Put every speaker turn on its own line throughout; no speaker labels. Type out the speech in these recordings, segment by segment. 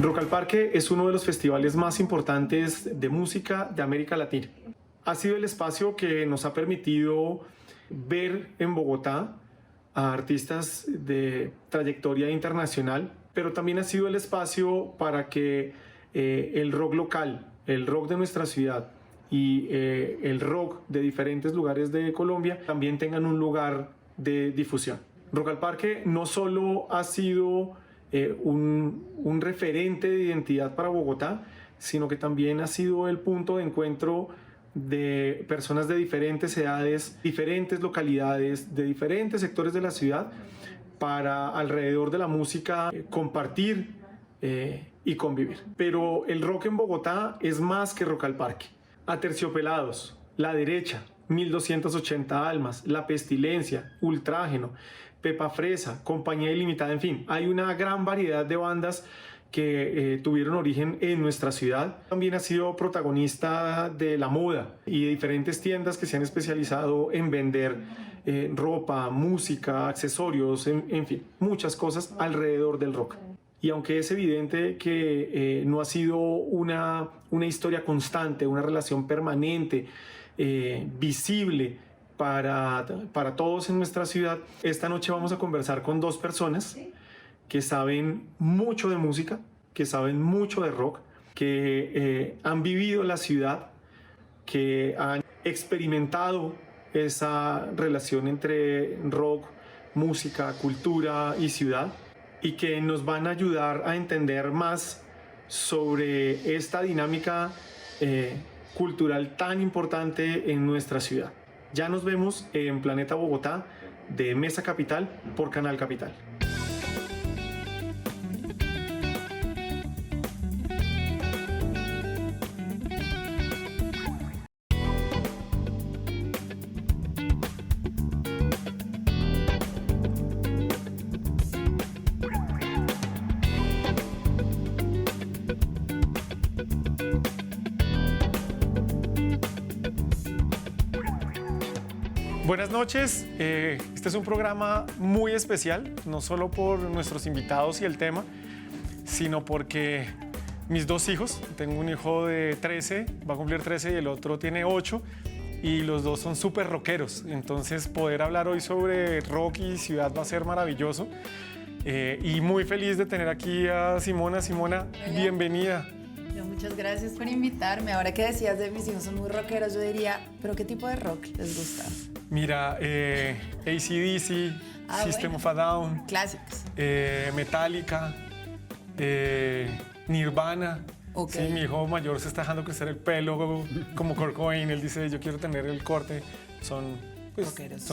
Rock al Parque es uno de los festivales más importantes de música de América Latina. Ha sido el espacio que nos ha permitido ver en Bogotá a artistas de trayectoria internacional, pero también ha sido el espacio para que el rock local, el rock de nuestra ciudad y el rock de diferentes lugares de Colombia también tengan un lugar de difusión. Rock al Parque no solo ha sido un referente de identidad para Bogotá, sino que también ha sido el punto de encuentro de personas de diferentes edades, diferentes localidades, de diferentes sectores de la ciudad, para alrededor de la música compartir y convivir. Pero el rock en Bogotá es más que Rock al Parque. Aterciopelados, La Derecha, 1280 Almas, La Pestilencia, Ultrágeno, Pepa Fresa, Compañía Ilimitada, en fin, hay una gran variedad de bandas que tuvieron origen en nuestra ciudad. También ha sido protagonista de la moda y de diferentes tiendas que se han especializado en vender ropa, música, accesorios, en fin, muchas cosas alrededor del rock. Y aunque es evidente que no ha sido una historia constante, una relación permanente, visible para todos en nuestra ciudad, esta noche vamos a conversar con dos personas que saben mucho de música, que saben mucho de rock, que han vivido la ciudad, que han experimentado esa relación entre rock, música, cultura y ciudad, y que nos van a ayudar a entender más sobre esta dinámica cultural tan importante en nuestra ciudad. Ya nos vemos en Planeta Bogotá de Mesa Capital por Canal Capital. Buenas noches, este es un programa muy especial, no solo por nuestros invitados y el tema, sino porque mis dos hijos, tengo un hijo de 13, va a cumplir 13 y el otro tiene 8, y los dos son súper rockeros, entonces poder hablar hoy sobre rock y ciudad va a ser maravilloso, y muy feliz de tener aquí a Simona. Simona, bienvenida.
Muchas gracias por invitarme. Ahora que decías de mis hijos son muy rockeros, yo diría, ¿pero qué tipo de rock les gusta?
Mira, AC/DC, System of a Down.
Clásicos.
Metallica, Nirvana.
Okay.
Sí, mi hijo mayor se está dejando crecer el pelo como Kurt Cobain. Él dice, yo quiero tener el corte. Son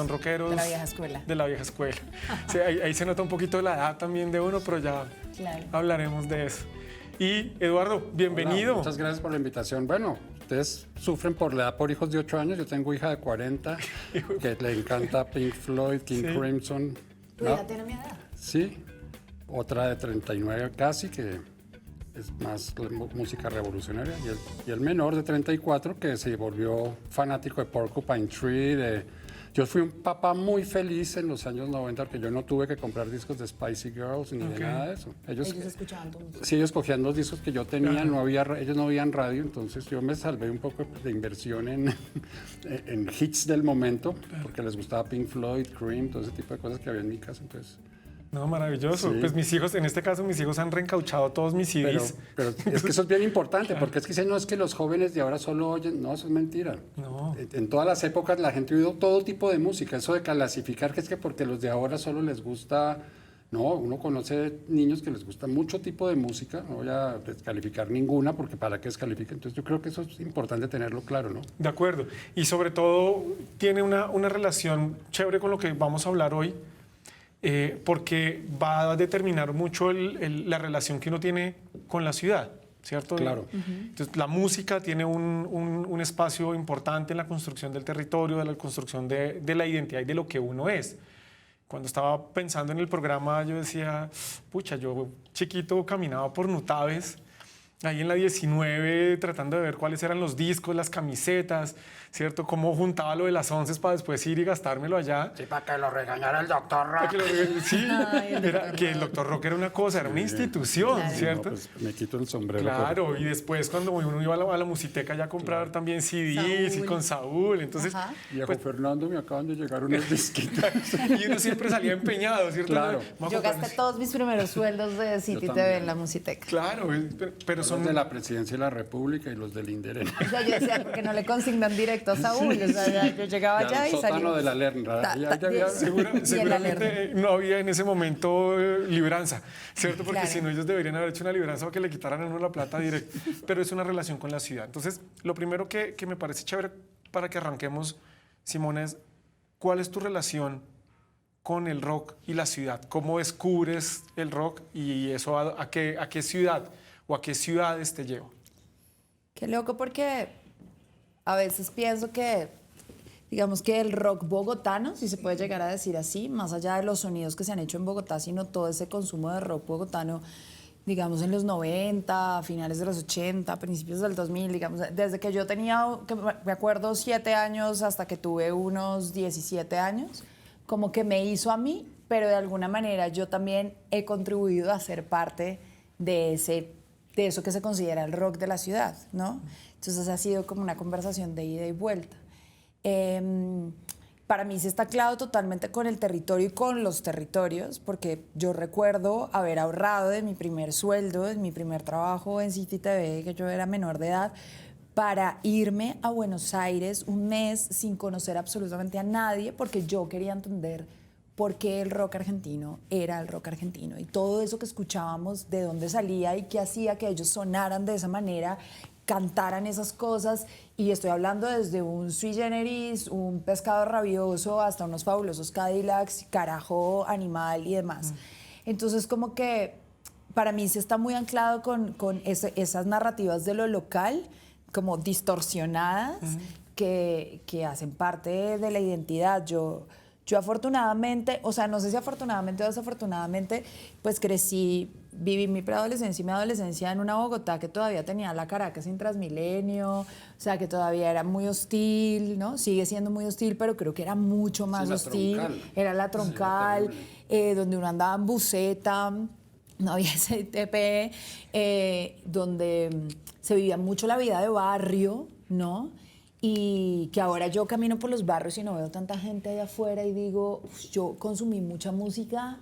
rockeros.
De la vieja escuela.
De la vieja escuela. Sí, ahí se nota un poquito la edad también de uno, pero ya hablaremos de eso. Y Eduardo, bienvenido.
Hola, muchas gracias por la invitación. Bueno, ustedes sufren por la edad por hijos de 8 años. Yo tengo hija de 40 que le encanta Pink Floyd, King Crimson.
¿Tu hija tiene mi edad?
Sí, otra de 39 casi, que es más música revolucionaria. Y el menor de 34 que se volvió fanático de Porcupine Tree, Yo fui un papá muy feliz en los años 90 porque yo no tuve que comprar discos de Spicy Girls ni de nada de eso.
Ellos escuchaban tu música.
Sí, ellos cogían los discos que yo tenía, ellos no oían radio, entonces yo me salvé un poco de inversión en hits del momento, porque les gustaba Pink Floyd, Cream, todo ese tipo de cosas que había en mi casa, entonces...
No, maravilloso. Sí. Pues mis hijos, en este caso, mis hijos han reencauchado todos mis CDs.
Pero es que eso es bien importante, porque es que dicen, no, es que los jóvenes de ahora solo oyen. No, eso es mentira.
No.
En todas las épocas la gente ha oído todo tipo de música. Eso de clasificar que es que porque los de ahora solo les gusta... No, uno conoce niños que les gusta mucho tipo de música. No voy a descalificar ninguna, porque para qué descalificar. Entonces yo creo que eso es importante tenerlo claro, ¿no?
De acuerdo. Y sobre todo tiene una relación chévere con lo que vamos a hablar hoy. Porque va a determinar mucho la relación que uno tiene con la ciudad, ¿cierto?
Claro.
Entonces, la música tiene un espacio importante en la construcción del territorio, de la construcción de la identidad y de lo que uno es. Cuando estaba pensando en el programa, yo decía, pucha, yo chiquito caminaba por Nutaves ahí en la 19 tratando de ver cuáles eran los discos, las camisetas, ¿cierto? Cómo juntaba lo de las 11 para después ir y gastármelo allá.
Sí, para que lo regañara el doctor Rock.
Sí,
Ay, el
era,
Dr.
que el
Rock.
doctor Rock era una cosa, era una institución,
Claro.
¿cierto?
No, pues me quito el sombrero.
Claro, y después cuando uno iba a la musiteca ya a comprar también CDs y
Saúl.
con Saúl, entonces,
Ajá.
Viejo
pues,
Fernando, me acaban de llegar unos disquitos.
y uno siempre salía empeñado, ¿cierto?
Claro.
Vamos a
Yo
comprar-
gasté todos mis primeros sueldos de City
también.
TV en la Musiteca.
Claro, pero
Son
son
los de la Presidencia de la República y los del Inderen.
O sea, yo decía, porque no le consignan directo a Saúl. O sea, yo llegaba
Ya
allá
el
y salía.
sótano de la Lerna. Ya había-
seguramente no había en ese momento libranza, ¿cierto? Porque
Claro.
si no, ellos deberían haber hecho una libranza para que le quitaran a uno la plata directo. Pero es una relación con la ciudad. Entonces, lo primero que me parece chévere para que arranquemos, Simón, es ¿cuál es tu relación con el rock y la ciudad? ¿Cómo descubres el rock y eso a qué ciudad o a qué ciudades te lleva?
Qué loco, porque a veces pienso que, digamos que el rock bogotano, si se puede llegar a decir así, más allá de los sonidos que se han hecho en Bogotá, sino todo ese consumo de rock bogotano, digamos en los 90, finales de los 80, principios del 2000, digamos, desde que yo tenía, que me acuerdo, 7 años hasta que tuve unos 17 años, como que me hizo a mí, pero de alguna manera yo también he contribuido a ser parte de eso que se considera el rock de la ciudad, ¿no? Entonces ha sido como una conversación de ida y vuelta. Para mí se está claro totalmente con el territorio y con los territorios, porque yo recuerdo haber ahorrado de mi primer sueldo, de mi primer trabajo en City TV, que yo era menor de edad, para irme a Buenos Aires un mes sin conocer absolutamente a nadie, porque yo quería entender por qué el rock argentino era el rock argentino y todo eso que escuchábamos, de dónde salía y qué hacía que ellos sonaran de esa manera, cantaran esas cosas. Y estoy hablando desde un Sui Generis, un Pescado Rabioso, hasta unos fabulosos Cadillacs, Carajo, Animal y demás. Entonces, como que para mí se está muy anclado con esas narrativas de lo local, como distorsionadas, que hacen parte de la identidad. Yo afortunadamente, o sea, no sé si afortunadamente o desafortunadamente, pues viví mi preadolescencia y mi adolescencia en una Bogotá que todavía tenía la Caracas sin Transmilenio, o sea, que todavía era muy hostil, ¿no? Sigue siendo muy hostil, pero creo que era mucho más
la
hostil.
Troncal.
Era la Troncal, donde uno andaba en buseta, no había STP, donde se vivía mucho la vida de barrio, ¿no? Y que ahora yo camino por los barrios y no veo tanta gente allá afuera y digo, yo consumí mucha música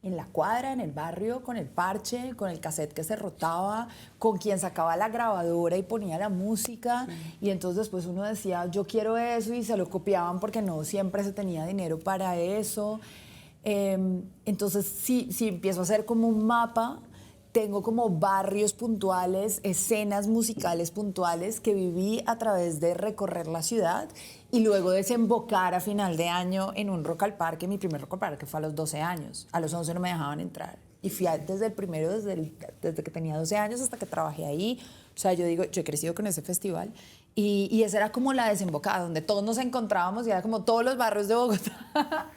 en la cuadra, en el barrio, con el parche, con el cassette que se rotaba, con quien sacaba la grabadora y ponía la música. Y entonces después uno decía, yo quiero eso, y se lo copiaban porque no siempre se tenía dinero para eso. Entonces, sí, empiezo a hacer como un mapa. Tengo como barrios puntuales, escenas musicales puntuales que viví a través de recorrer la ciudad y luego desembocar a final de año en un Rock al Parque. Mi primer Rock al Parque fue a los 12 años. A los 11 no me dejaban entrar. Y fui desde el primero, desde que tenía 12 años hasta que trabajé ahí. O sea, yo digo, yo he crecido con ese festival. Y esa era como la desembocada, donde todos nos encontrábamos y era como todos los barrios de Bogotá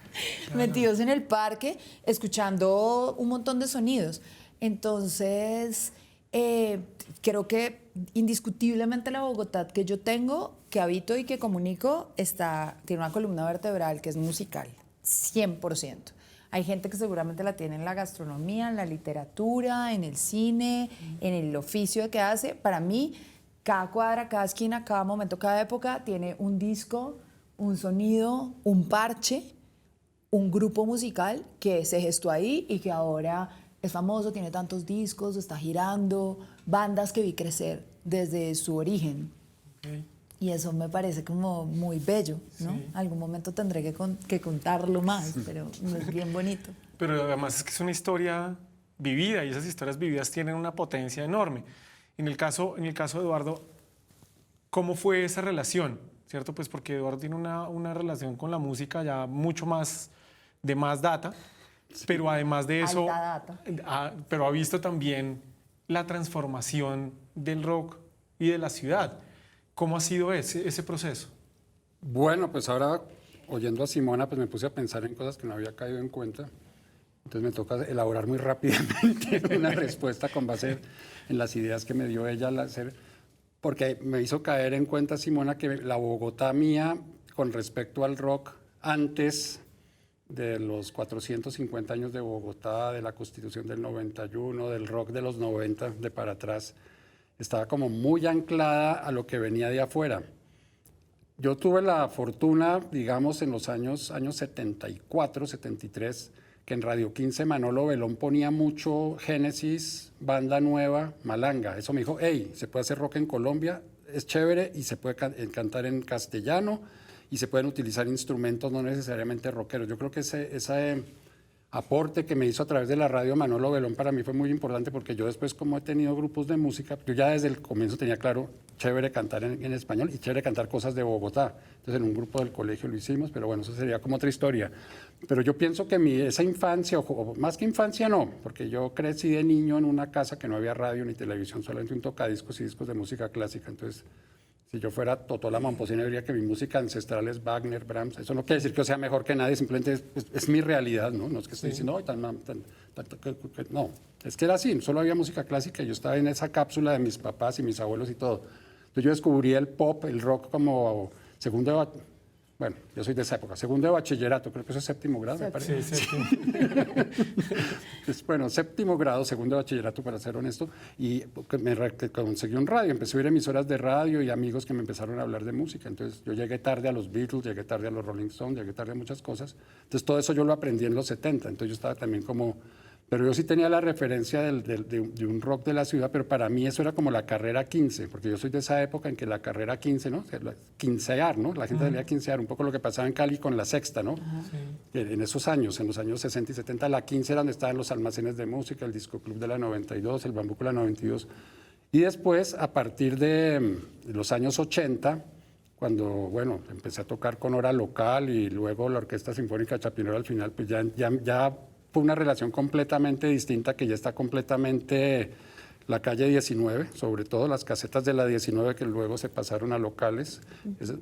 metidos en el parque, escuchando un montón de sonidos. Entonces, creo que indiscutiblemente la Bogotá que yo tengo, que habito y que comunico, tiene una columna vertebral que es musical, 100%. Hay gente que seguramente la tiene en la gastronomía, en la literatura, en el cine, en el oficio que hace. Para mí, cada cuadra, cada esquina, cada momento, cada época tiene un disco, un sonido, un parche, un grupo musical que se gestó ahí y que ahora es famoso, tiene tantos discos, está girando, bandas que vi crecer desde su origen.
Okay.
Y eso me parece como muy bello, ¿no?
Sí.
Algún momento tendré que contarlo más, pero es bien bonito.
Pero además es que es una historia vivida y esas historias vividas tienen una potencia enorme. En el caso de Eduardo, ¿cómo fue esa relación? ¿Cierto? Pues porque Eduardo tiene una relación con la música ya mucho más de más data. Sí. Pero además de eso, pero ha visto también la transformación del rock y de la ciudad. ¿Cómo ha sido ese proceso?
Bueno, pues ahora oyendo a Simona, pues me puse a pensar en cosas que no había caído en cuenta. Entonces me toca elaborar muy rápidamente una respuesta con base en las ideas que me dio ella al hacer, porque me hizo caer en cuenta, Simona, que la Bogotá mía con respecto al rock antes de los 450 años de Bogotá, de la Constitución del 91, del rock de los 90, de para atrás, estaba como muy anclada a lo que venía de afuera. Yo tuve la fortuna, digamos, en los años 74, 73, que en Radio 15 Manolo Belón ponía mucho Génesis, Banda Nueva, Malanga. Eso me dijo, hey, se puede hacer rock en Colombia, es chévere y se puede cantar en castellano y se pueden utilizar instrumentos no necesariamente rockeros. Yo creo que ese aporte que me hizo a través de la radio Manolo Belón para mí fue muy importante porque yo después, como he tenido grupos de música, yo ya desde el comienzo tenía claro, chévere cantar en español y chévere cantar cosas de Bogotá. Entonces en un grupo del colegio lo hicimos, pero bueno, eso sería como otra historia. Pero yo pienso que esa infancia, o más que infancia no, porque yo crecí de niño en una casa que no había radio ni televisión, solamente un tocadiscos y discos de música clásica. Entonces, si yo fuera Totó la Momposina, diría que mi música ancestral es Wagner, Brahms. Eso no quiere decir que yo sea mejor que nadie, simplemente es mi realidad, ¿no? No es que estoy diciendo, no, es que era así, solo había música clásica y yo estaba en esa cápsula de mis papás y mis abuelos y todo. Entonces yo descubrí el pop, el rock como segundo de, bueno, yo soy de esa época, segundo de bachillerato, creo que eso es séptimo grado, me parece.
Sí, sí.
Bueno, séptimo grado, segundo de bachillerato, para ser honesto, y conseguí un radio, empecé a oír emisoras de radio y amigos que me empezaron a hablar de música. Entonces yo llegué tarde a los Beatles, llegué tarde a los Rolling Stones, llegué tarde a muchas cosas. Entonces todo eso yo lo aprendí en los 70, entonces yo estaba también como... Pero yo sí tenía la referencia de un rock de la ciudad, pero para mí eso era como la carrera 15, porque yo soy de esa época en que la carrera 15, ¿no? Quincear, ¿no? La gente salía a quincear, un poco lo que pasaba en Cali con la sexta, ¿no? En esos años, en los años 60 y 70, la 15 era donde estaban los almacenes de música, el Disco Club de la 92, el Bambuco de la 92. Y después, a partir de los años 80, cuando, bueno, empecé a tocar con hora local y luego la Orquesta Sinfónica Chapinero al final, pues ya fue una relación completamente distinta, que ya está completamente la calle 19, sobre todo las casetas de la 19 que luego se pasaron a locales,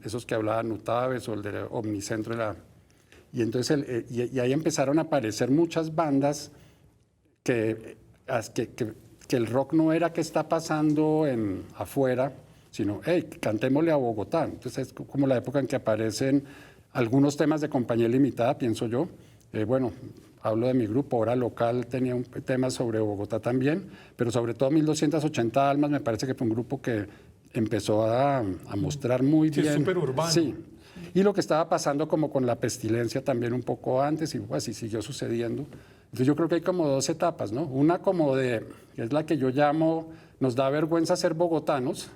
esos que hablaban Nutaves o el de Omnicentro. Y entonces y ahí empezaron a aparecer muchas bandas que el rock no era que está pasando afuera, sino, hey, cantémosle a Bogotá. Entonces es como la época en que aparecen algunos temas de Compañía Limitada, pienso yo. Bueno, hablo de mi grupo, Hora Local tenía un tema sobre Bogotá también, pero sobre todo 1280 Almas me parece que fue un grupo que empezó a mostrar muy bien.
Es súper urbano.
Sí, y lo que estaba pasando como con la pestilencia también un poco antes y pues, y siguió sucediendo. Entonces yo creo que hay como dos etapas, ¿no? Una como que es la que yo llamo, nos da vergüenza ser bogotanos,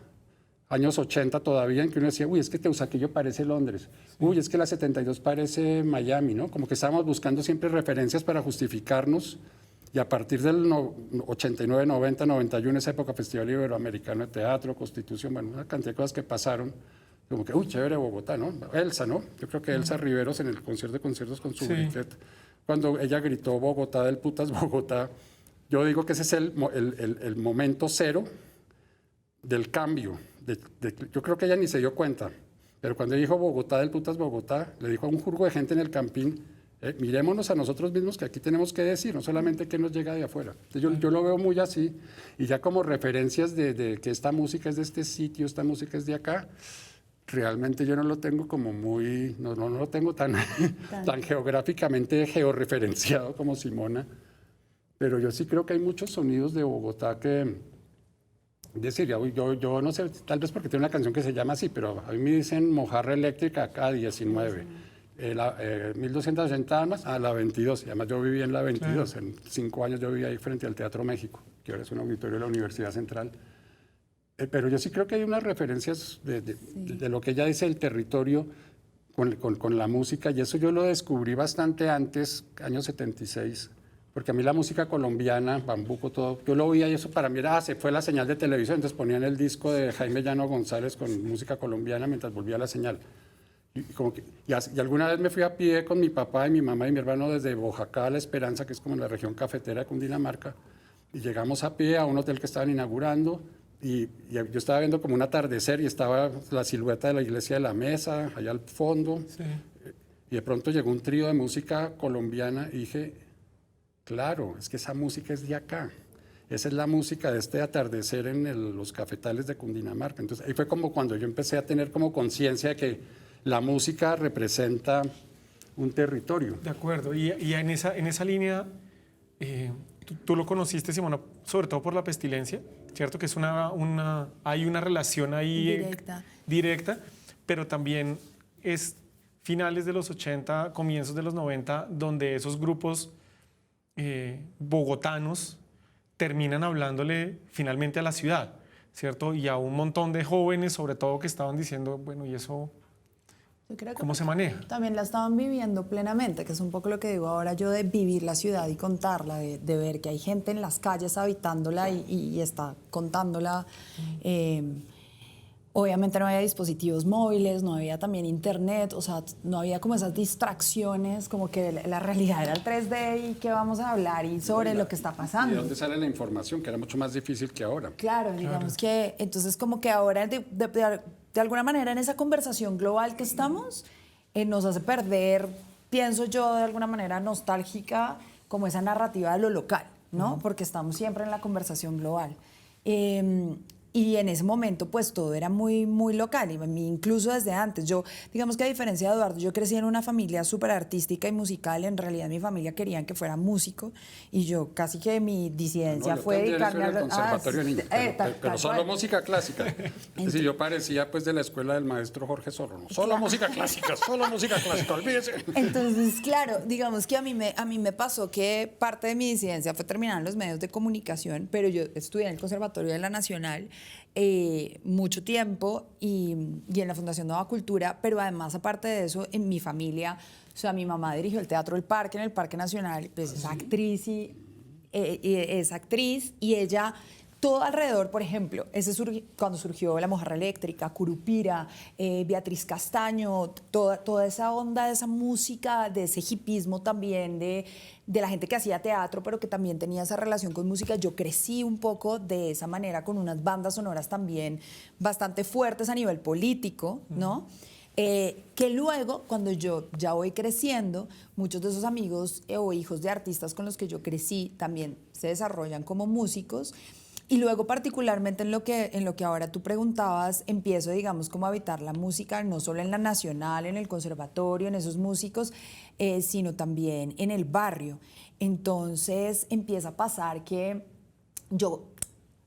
años 80 todavía, en que uno decía, uy, es que Teusaquillo parece Londres, uy, es que la 72 parece Miami, ¿no? Como que estábamos buscando siempre referencias para justificarnos, y a partir del 89, 90, 91, esa época, Festival Iberoamericano de Teatro, Constitución, bueno, una cantidad de cosas que pasaron, como que, uy, chévere Bogotá, ¿no? Elsa, ¿no? Yo creo que Elsa Riveros en el concierto de conciertos con su briquet, cuando ella gritó Bogotá del putas Bogotá, yo digo que ese es el momento cero del cambio. Yo creo que ella ni se dio cuenta, pero cuando dijo Bogotá del putas Bogotá, le dijo a un jurgo de gente en el Campín, mirémonos a nosotros mismos, que aquí tenemos que decir, no solamente qué nos llega de afuera. Entonces yo lo veo muy así, y ya como referencias de que esta música es de este sitio, esta música es de acá, realmente yo no lo tengo como muy, no lo tengo tan geográficamente georreferenciado como Simona, pero yo sí creo que hay muchos sonidos de Bogotá que... Decir, yo no sé, tal vez porque tiene una canción que se llama así, pero a mí me dicen Mojarra Eléctrica acá 19, 1280 Almas a la 22, y además yo viví en la 22, en 5 años yo viví ahí frente al Teatro México, que ahora es un auditorio de la Universidad Central. Pero yo sí creo que hay unas referencias de lo que ella dice, el territorio con la música, y eso yo lo descubrí bastante antes, año 76, porque a mí la música colombiana, Bambuco, todo, yo lo oía y eso para mí era, se fue la señal de televisión, entonces ponían el disco de Jaime Llano González con música colombiana mientras volvía la señal. Y alguna vez me fui a pie con mi papá y mi mamá y mi hermano desde Bojacá a La Esperanza, que es como en la región cafetera de Cundinamarca, y llegamos a pie a un hotel que estaban inaugurando, y yo estaba viendo como un atardecer y estaba la silueta de la iglesia de la Mesa, allá al fondo, y de pronto llegó un trío de música colombiana y dije... Claro, es que esa música es de acá. Esa es la música de este atardecer en los cafetales de Cundinamarca. Entonces, ahí fue como cuando yo empecé a tener como conciencia de que la música representa un territorio.
De acuerdo. Y en esa línea, tú lo conociste, Simona, sobre todo por La Pestilencia, ¿cierto? Que es hay una relación ahí directa, pero también es finales de los 80, comienzos de los 90, donde esos grupos bogotanos terminan hablándole finalmente a la ciudad, ¿cierto? Y a un montón de jóvenes, sobre todo, que estaban diciendo, bueno, ¿y eso
Yo creo que
cómo se maneja?
también la estaban viviendo plenamente, que es un poco lo que digo ahora yo de vivir la ciudad y contarla, de ver que hay gente en las calles habitándola y está contándola. Obviamente no había dispositivos móviles, no había también internet, o sea, no había como esas distracciones, como que la realidad era el 3D y qué vamos a hablar y sobre lo que está
¿Y de
pasando.
dónde sale la información? Que era mucho más difícil que ahora.
Claro, digamos que entonces como que ahora de alguna manera en esa conversación global que estamos nos hace perder, pienso yo de alguna manera nostálgica, como esa narrativa de lo local, ¿no? Porque estamos siempre en la conversación global. Y en ese momento pues todo era muy, muy local, y incluso desde antes. Yo, digamos que a diferencia de Eduardo, yo crecí en una familia súper artística y musical. En realidad mi familia querían que fuera músico y yo casi que mi disidencia
Yo
fue
también
dedicarme
estuve en el conservatorio de niños, pero solo
cual.
música clásica. Es decir, yo parecía pues de la escuela del maestro Jorge Sorno. Solo música clásica, solo música clásica, olvídese.
Entonces, claro, digamos que a mí me pasó que parte de mi disidencia fue terminar en los medios de comunicación, pero yo estudié en el Conservatorio de la Nacional mucho tiempo y en la Fundación Nueva Cultura, pero además, aparte de eso, en mi familia, o sea, mi mamá dirigió el Teatro del Parque en el Parque Nacional, pues es actriz y es actriz, y ella todo alrededor, por ejemplo, cuando surgió La Mojarra Eléctrica, Curupira, Beatriz Castaño, toda esa onda de esa música, de ese hipismo también, de la gente que hacía teatro, pero que también tenía esa relación con música. Yo crecí un poco de esa manera, con unas bandas sonoras también bastante fuertes a nivel político, ¿no? Que luego, cuando yo ya voy creciendo, muchos de esos amigos o hijos de artistas con los que yo crecí también se desarrollan como músicos. Y luego, particularmente en lo que ahora tú preguntabas, empiezo, digamos, como a habitar la música, no solo en la Nacional, en el conservatorio, en esos músicos, sino también en el barrio. Entonces empieza a pasar que yo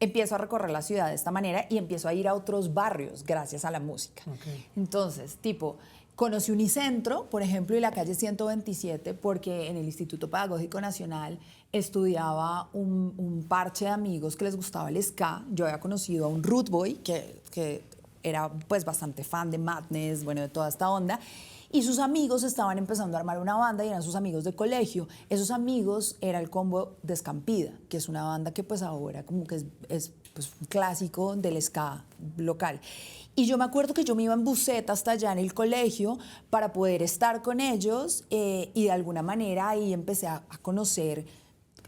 empiezo a recorrer la ciudad de esta manera y empiezo a ir a otros barrios gracias a la música. Okay. Entonces, tipo, conocí Unicentro, por ejemplo, y la calle 127, porque en el Instituto Pedagógico Nacional estudiaba un parche de amigos que les gustaba el ska. Yo había conocido a un root boy que era pues bastante fan de Madness, bueno, de toda esta onda. Y sus amigos estaban empezando a armar una banda y eran sus amigos de colegio. Esos amigos era el combo de Escampida, que es una banda que pues ahora como que es pues, un clásico del ska local. Y yo me acuerdo que yo me iba en buseta hasta allá en el colegio para poder estar con ellos y de alguna manera ahí empecé a conocer.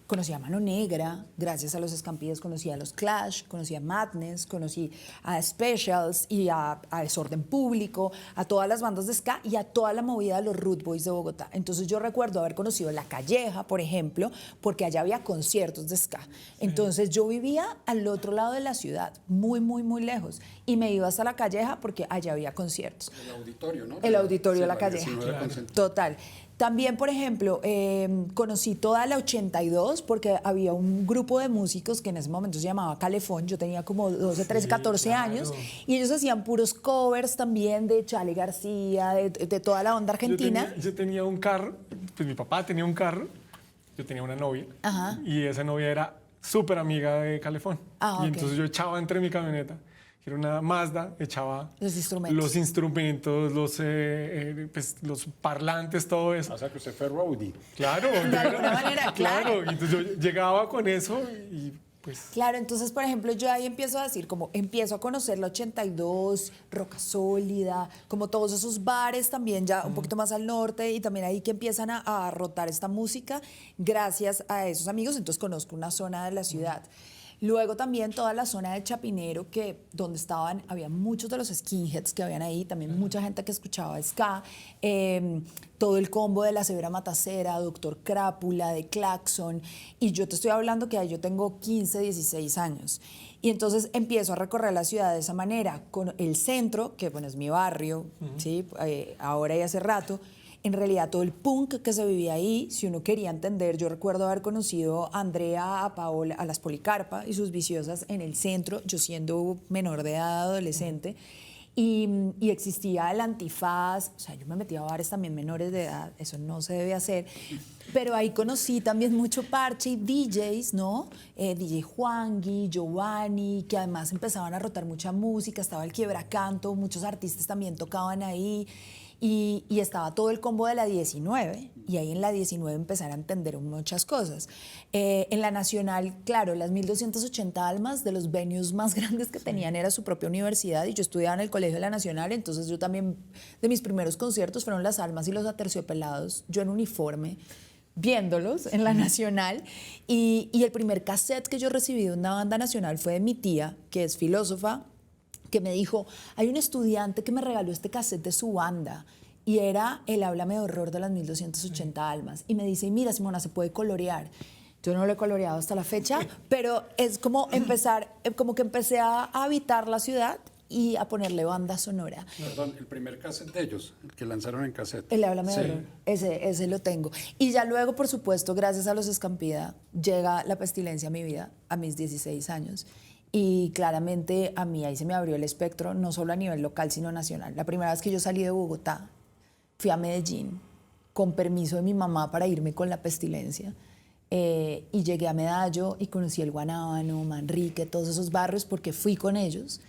Conocí a Mano Negra, gracias a los Escampidas, conocí a los Clash, conocí a Madness, conocí a Specials y a Desorden Público, a todas las bandas de ska y a toda la movida de los Root Boys de Bogotá. Entonces yo recuerdo haber conocido La Calleja, por ejemplo, porque allá había conciertos de ska. Entonces yo vivía al otro lado de la ciudad, muy, muy, muy lejos, y me iba hasta La Calleja porque allá había conciertos.
El auditorio, ¿no?
El auditorio de
sí,
La Calleja.
Claro.
Total. También, por ejemplo, conocí toda la 82 porque había un grupo de músicos que en ese momento se llamaba Calefón. Yo tenía como 12, 13, 14 años y ellos hacían puros covers también de Charly García, de toda la onda argentina.
Yo tenía un carro, pues mi papá tenía un carro, yo tenía una novia. Ajá. Y esa novia era súper amiga de Calefón. Y entonces yo echaba entre mi camioneta, que era una Mazda, echaba los instrumentos, los parlantes, todo eso.
O sea, que usted fue roadie.
Claro.
De alguna manera, claro.
Y entonces yo llegaba con eso y pues...
Claro, entonces, por ejemplo, yo ahí empiezo a decir, como empiezo a conocer la 82, Roca Sólida, como todos esos bares también ya un poquito más al norte y también ahí que empiezan a rotar esta música gracias a esos amigos, entonces conozco una zona de la ciudad. Luego también toda la zona de Chapinero, donde había muchos de los skinheads que habían ahí, también mucha gente que escuchaba ska, todo el combo de La Severa Matacera, Doctor Crápula, de Claxon, y yo te estoy hablando que yo tengo 15, 16 años. Y entonces empiezo a recorrer la ciudad de esa manera, con el centro, que bueno, es mi barrio, ¿sí? Ahora y hace rato. En realidad todo el punk que se vivía ahí, si uno quería entender, yo recuerdo haber conocido a Andrea, a Paola, a las Policarpa y sus Viciosas en el centro, yo siendo menor de edad, adolescente, y existía el Antifaz, o sea, yo me metía a bares también menores de edad, eso no se debe hacer, pero ahí conocí también mucho parche y DJs, ¿no? DJ Juangui, Giovanni, que además empezaban a rotar mucha música, estaba el Quiebracanto, muchos artistas también tocaban ahí, y estaba todo el combo de la 19, y ahí en la 19 empecé a entender muchas cosas. En la Nacional, claro, las 1280 Almas, de los venues más grandes que tenían era su propia universidad, y yo estudiaba en el Colegio de la Nacional, entonces yo también, de mis primeros conciertos fueron Las Almas y los Aterciopelados, yo en uniforme, viéndolos en la Nacional, y el primer cassette que yo recibí de una banda nacional fue de mi tía, que es filósofa, que me dijo, hay un estudiante que me regaló este cassette de su banda y era el Háblame de Horror de las 1280 Almas. Y me dice, mira, Simona, se puede colorear. Yo no lo he coloreado hasta la fecha, pero es como empezar, como que empecé a habitar la ciudad y a ponerle banda sonora.
Perdón, el primer cassette de ellos, el que lanzaron en cassette.
El Háblame de Horror, ese lo tengo. Y ya luego, por supuesto, gracias a los Escampida, llega La Pestilencia a mi vida a mis 16 años. Y claramente a mí ahí se me abrió el espectro, no solo a nivel local, sino nacional. La primera vez que yo salí de Bogotá, fui a Medellín con permiso de mi mamá para irme con La Pestilencia. Y llegué a Medallo y conocí el Guanábano, Manrique, todos esos barrios porque fui con ellos.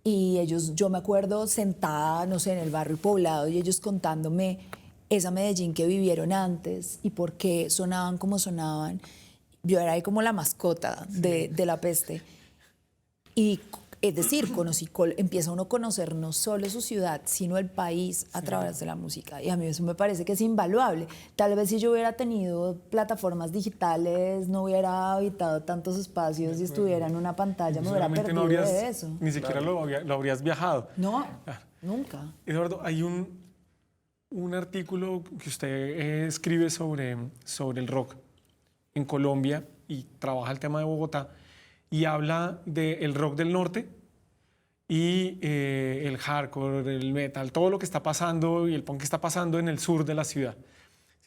Y ellos, yo me acuerdo sentada, no sé, en el barrio Poblado y ellos contándome esa Medellín que vivieron antes y por qué sonaban como sonaban. Yo era ahí como la mascota de La Peste. Y es decir, empieza uno a conocer no solo su ciudad, sino el país a través de la música. Y a mí eso me parece que es invaluable. Tal vez si yo hubiera tenido plataformas digitales, no hubiera habitado tantos espacios y estuviera en una pantalla, me hubiera perdido de eso.
Ni siquiera lo habrías viajado.
No, nunca.
Eduardo, hay un artículo que usted escribe sobre el rock en Colombia y trabaja el tema de Bogotá. Y habla del rock del norte y el hardcore, el metal, todo lo que está pasando y el punk que está pasando en el sur de la ciudad.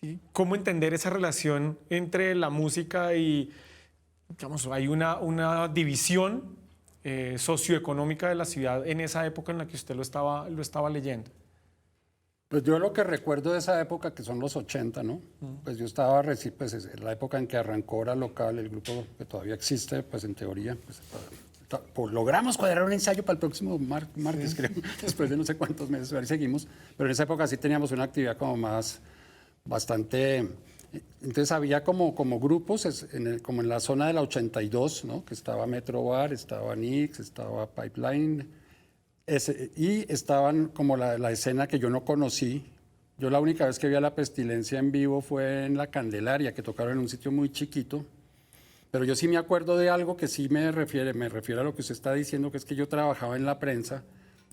¿Sí? ¿Cómo entender esa relación entre la música y, digamos, hay una división socioeconómica de la ciudad en esa época en la que usted lo estaba leyendo?
Pues yo lo que recuerdo de esa época, que son los 80, ¿no? Pues yo estaba, pues en la época en que arrancó Hora Local, el grupo que todavía existe, pues en teoría, pues logramos cuadrar un ensayo para el próximo martes, creo, después de no sé cuántos meses, ahora seguimos, pero en esa época sí teníamos una actividad como más, bastante, entonces había como grupos, como en la zona de la 82, ¿no? Que estaba Metro Bar, estaba Nix, estaba Pipeline, y estaban como la escena que yo no conocí. Yo la única vez que vi a La Pestilencia en vivo fue en La Candelaria, que tocaron en un sitio muy chiquito. Pero yo sí me acuerdo de algo que sí me refiere a lo que usted está diciendo, que es que yo trabajaba en la prensa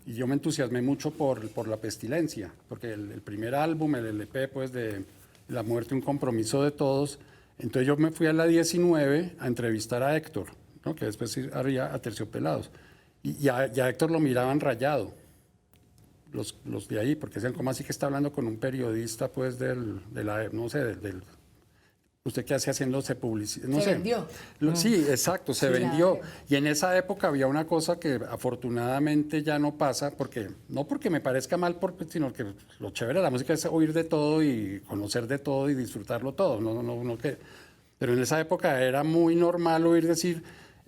y yo me entusiasmé mucho por La Pestilencia, porque el primer álbum, el LP, pues de La Muerte, un compromiso de todos. Entonces yo me fui a la 19 a entrevistar a Héctor, ¿no? Que después haría Aterciopelados. Y ya Héctor lo miraban rayado, los de ahí, porque es el como así que está hablando con un periodista, pues, no sé, ¿usted qué hace haciéndose publicidad? No
se
sé.
Vendió.
Sí, exacto, se vendió.
Claro.
Y en esa época había una cosa que afortunadamente ya no pasa, no porque me parezca mal, sino que lo chévere de la música es oír de todo y conocer de todo y disfrutarlo todo. Pero en esa época era muy normal oír decir,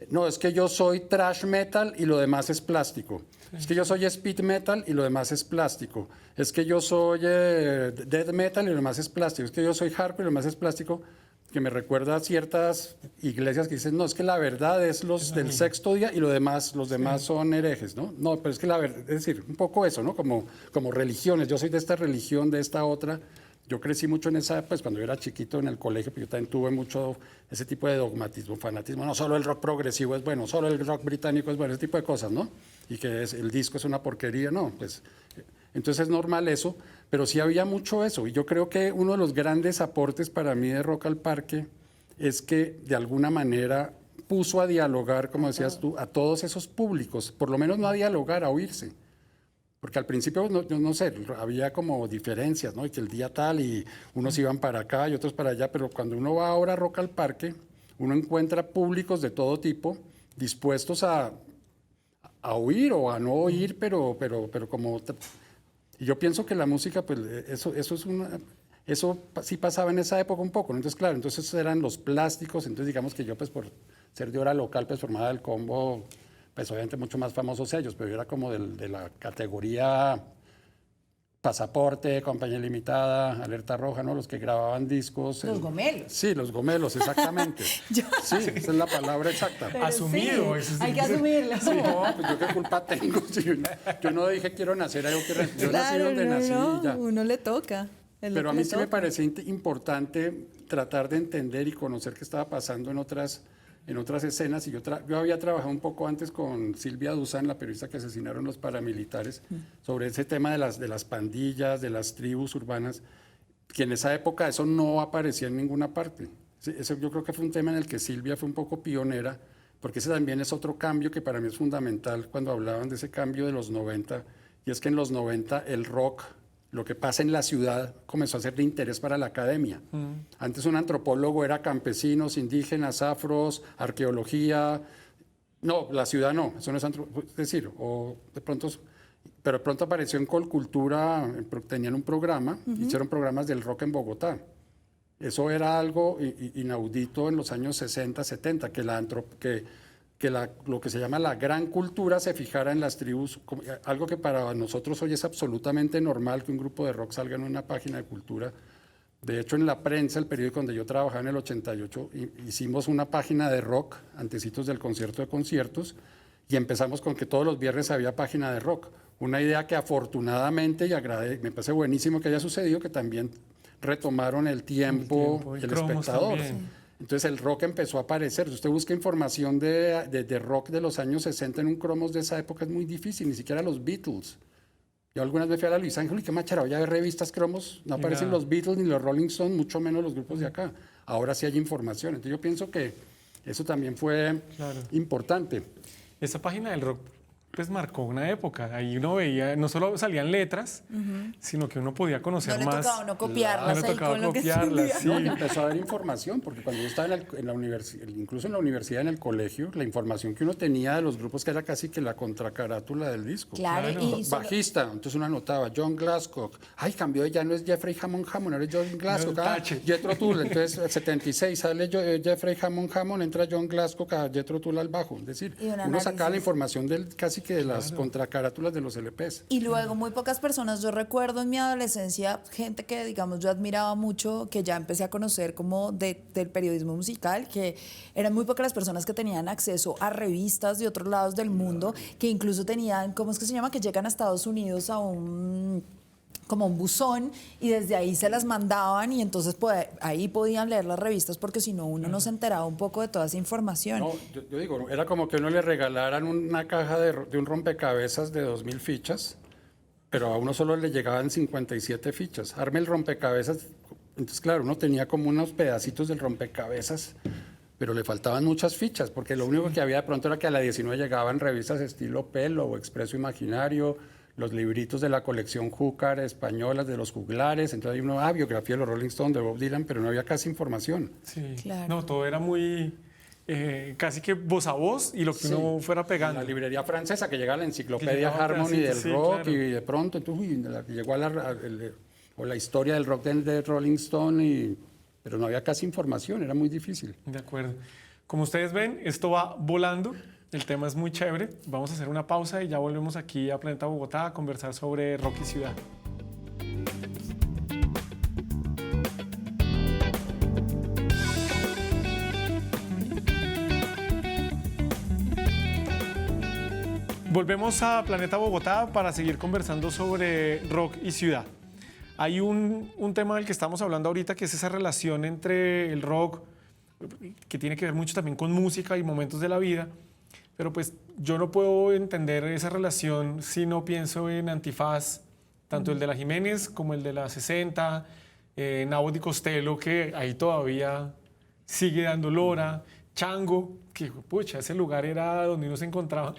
no, es que yo soy thrash metal y lo demás es plástico. Sí. Es que yo soy speed metal y lo demás es plástico. Es que yo soy death metal y lo demás es plástico. Es que yo soy hardcore y lo demás es plástico. Que me recuerda a ciertas iglesias que dicen, no, es que la verdad es los del sexto día y los demás son herejes, ¿no? No, pero es que la verdad, es decir, un poco eso, ¿no? Como religiones. Yo soy de esta religión, de esta otra. yo crecí mucho en esa, pues cuando yo era chiquito en el colegio, pues yo también tuve mucho ese tipo de dogmatismo, fanatismo. No solo el rock progresivo es bueno, solo el rock británico es bueno, ese tipo de cosas, ¿no? Y que el disco es una porquería, no, pues... Entonces es normal eso, pero sí había mucho eso. Y yo creo que uno de los grandes aportes para mí de Rock al Parque es que de alguna manera puso a dialogar, como decías tú, a todos esos públicos, por lo menos no a dialogar, a oírse. Porque al principio, no sé, había como diferencias, ¿no? Y que el día tal y unos iban para acá y otros para allá, pero cuando uno va ahora a Rock al Parque, uno encuentra públicos de todo tipo dispuestos a oír o a no oír, pero como... Y yo pienso que la música, pues eso sí pasaba en esa época un poco, ¿no? Entonces, claro, entonces eran los plásticos, entonces digamos que yo, pues por ser de hora local, pues formaba el combo, pues obviamente mucho más famosos ellos, pero yo era como de la categoría Pasaporte, Compañía Limitada, Alerta Roja, ¿no? Los que grababan discos.
Los gomelos.
Sí, los gomelos, exactamente. Sí, esa es la palabra exacta.
Pero
Asumido.
sí, hay que asumirlo.
Sí, no, pues yo qué culpa tengo. Sí, yo no dije quiero nacer, yo nací donde nací y ya.
Uno le toca.
Pero a mí sí me parecía importante tratar de entender y conocer qué estaba pasando en otras escenas. Y yo había trabajado un poco antes con Silvia Duzán, la periodista que asesinaron los paramilitares, sobre ese tema de las pandillas, de las tribus urbanas, que en esa época eso no aparecía en ninguna parte. Eso yo creo que fue un tema en el que Silvia fue un poco pionera, porque ese también es otro cambio que para mí es fundamental cuando hablaban de ese cambio de los 90, y es que en los 90 el rock, lo que pasa en la ciudad, comenzó a ser de interés para la academia. Antes un antropólogo era campesinos, indígenas, afros, arqueología. No, la ciudad no, eso no es es decir, pero de pronto apareció en Colcultura, tenían un programa, hicieron programas del rock en Bogotá. Eso era algo inaudito en los años 60, 70, lo que se llama la gran cultura se fijara en las tribus, algo que para nosotros hoy es absolutamente normal que un grupo de rock salga en una página de cultura. De hecho, en La Prensa, el periódico donde yo trabajaba en el 88, hicimos una página de rock, antecitos del concierto de conciertos, y empezamos con que todos los viernes había página de rock. Una idea que afortunadamente, me parece buenísimo que haya sucedido, que también retomaron el tiempo, el espectador. Entonces el rock empezó a aparecer. Si usted busca información de rock de los años 60 en un cromos de esa época es muy difícil, ni siquiera los Beatles. Yo algunas veces fui a la Luis Ángel y qué machara, ya ve revistas cromos, no aparecen los Beatles ni los Rolling Stones, mucho menos los grupos de acá. Ahora sí hay información. Entonces yo pienso que eso también fue importante.
Esa página del rock pues marcó una época. Ahí uno veía, no solo salían letras, sino que uno podía conocer más.
No le tocaba uno copiarlas.
No le tocaba copiarlas, sí.
No, y empezó a haber información, porque cuando yo estaba en la universidad, incluso en la universidad, en el colegio, la información que uno tenía de los grupos que era casi que la contracarátula del disco.
Claro.
Bajista, entonces uno anotaba, John Glasscock. Ay, cambió, ya no es Jeffrey Hammond, ahora es John Glasscock. Jethro Tull, entonces el 76 sale Jeffrey Hammond, entra John Glasscock a Jethro Tull al bajo. Es decir, uno sacaba la información casi que de las contracarátulas de los LPs.
Y luego muy pocas personas, yo recuerdo en mi adolescencia, gente que digamos yo admiraba mucho, que ya empecé a conocer como del periodismo musical, que eran muy pocas las personas que tenían acceso a revistas de otros lados del mundo, que incluso tenían, ¿cómo es que se llama? Que llegan a Estados Unidos como un buzón y desde ahí se las mandaban y entonces ahí podían leer las revistas porque si no uno no se enteraba un poco de toda esa información.
No, yo digo, era como que uno le regalaran una caja de un rompecabezas de 2000 fichas, pero a uno solo le llegaban 57 fichas. Arme el rompecabezas, entonces claro, uno tenía como unos pedacitos del rompecabezas, pero le faltaban muchas fichas, porque lo único que había de pronto era que a la 19 llegaban revistas estilo Pelo o Expreso Imaginario, los libritos de la colección Júcar españolas, de los juglares, entonces hay una biografía de los Rolling Stones, de Bob Dylan, pero no había casi información.
Sí,
claro.
No, todo era muy casi que voz a voz y lo que uno fuera pegando.
La librería francesa que llegaba a la enciclopedia Harmony del rock, claro. Y de pronto llegó la historia del rock de Rolling Stone, pero no había casi información, era muy difícil.
De acuerdo. Como ustedes ven, esto va volando. El tema es muy chévere. Vamos a hacer una pausa y ya volvemos aquí a Planeta Bogotá a conversar sobre rock y ciudad. Volvemos a Planeta Bogotá para seguir conversando sobre rock y ciudad. Hay un tema del que estamos hablando ahorita, que es esa relación entre el rock, que tiene que ver mucho también con música y momentos de la vida, pero pues yo no puedo entender esa relación si no pienso en Antifaz, tanto el de la Jiménez como el de la 60, Nabos di Costello, que ahí todavía sigue dando lora, Chango, que pucha, ese lugar era donde uno se encontraba.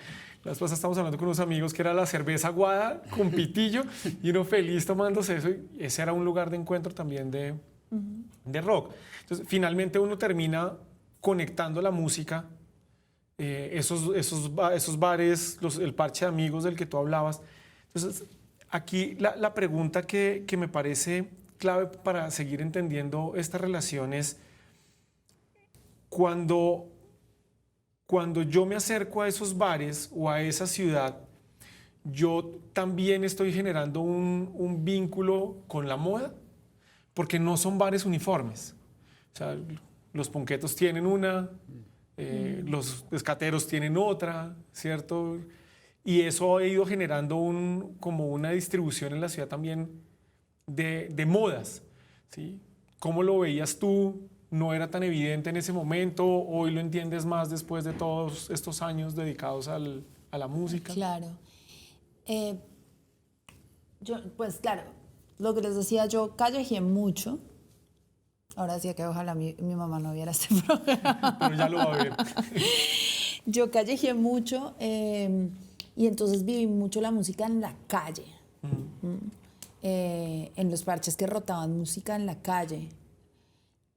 La vez pasada estábamos hablando con unos amigos que era la cerveza aguada con pitillo y uno feliz tomándose eso. Y ese era un lugar de encuentro también de rock. Entonces, finalmente uno termina conectando la música, esos bares, el parche de amigos del que tú hablabas. Entonces, aquí la pregunta que me parece clave para seguir entendiendo esta relación es cuando yo me acerco a esos bares o a esa ciudad, yo también estoy generando un vínculo con la moda, porque no son bares uniformes. O sea, los punquetos tienen una, los escateros tienen otra, ¿cierto? Y eso ha ido generando como una distribución en la ciudad también de modas, ¿sí? ¿Cómo lo veías tú? ¿No era tan evidente en ese momento? ¿Hoy lo entiendes más después de todos estos años dedicados a la música?
Claro. Pues claro, lo que les decía, yo callejeé mucho. Ahora decía que ojalá mi mamá no viera este programa.
Pero ya lo va a ver.
Yo callejeé mucho y entonces viví mucho la música en la calle. En los parches que rotaban música en la calle,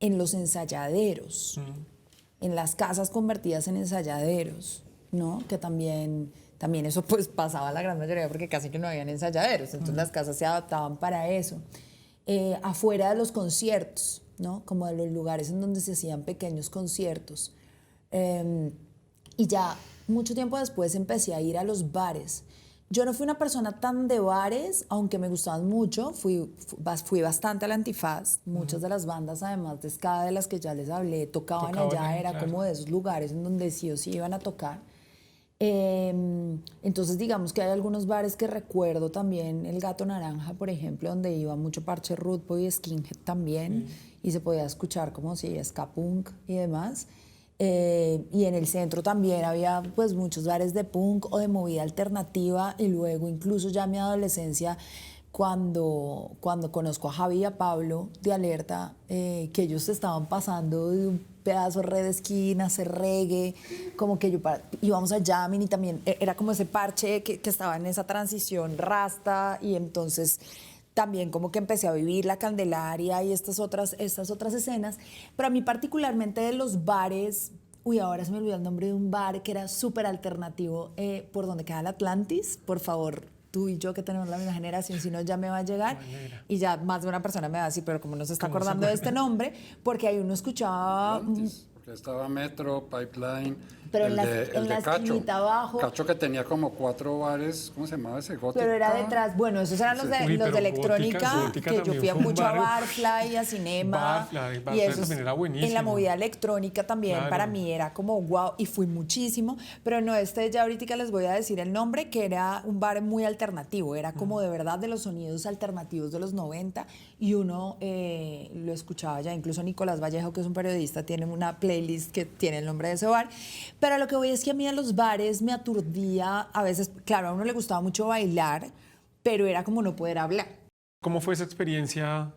en los ensayaderos, en las casas convertidas en ensayaderos, ¿no? Que también eso pues pasaba la gran mayoría porque casi que no habían ensayaderos, entonces las casas se adaptaban para eso. Afuera de los conciertos, ¿no? Como de los lugares en donde se hacían pequeños conciertos. Y ya mucho tiempo después empecé a ir a los bares. Yo no fui una persona tan de bares, aunque me gustaban mucho. Fui bastante al Antifaz. Muchas de las bandas, además de ska, de las que ya les hablé, tocaban allá. Era claro, como de esos lugares en donde sí o sí iban a tocar. Entonces, digamos que hay algunos bares que recuerdo también. El Gato Naranja, por ejemplo, donde iba mucho parche Root Boy y Skinhead también. Y se podía escuchar como si ska punk y demás. Y en el centro también había pues muchos bares de punk o de movida alternativa, y luego incluso ya en mi adolescencia cuando conozco a Javi y a Pablo de Alerta, que ellos estaban pasando de un pedazo red de esquina a hacer reggae, como que íbamos a jamming, y también era como ese parche que estaba en esa transición rasta, y entonces también como que empecé a vivir la Candelaria y estas otras escenas. Pero a mí particularmente de los bares, ahora se me olvidó el nombre de un bar que era súper alternativo, por donde queda el Atlantis. Por favor, tú y yo que tenemos la misma generación, si no ya me va a llegar. Y ya más de una persona me va a decir, pero como no se está acordando de este nombre, porque ahí uno escuchaba...
Atlantis. Estaba Metro, Pipeline,
pero en la esquinita abajo.
Cacho, que tenía como 4 bares, ¿cómo se llamaba ese? Gótica.
Pero era detrás, bueno, esos eran los de electrónica,
Gótica
que yo fui mucho a Barfly, a Cinema.
Barfly
y eso
también era buenísimo.
En la movida electrónica también, claro, para mí era como wow, y fui muchísimo. Pero no, ya ahorita les voy a decir el nombre, que era un bar muy alternativo, era como de verdad de los sonidos alternativos de los 90, y uno lo escuchaba ya. Incluso Nicolás Vallejo, que es un periodista, tiene una playlist que tiene el nombre de ese bar. Pero lo que voy es que a mí a los bares me aturdía a veces. Claro, a uno le gustaba mucho bailar, pero era como no poder hablar.
¿Cómo fue esa experiencia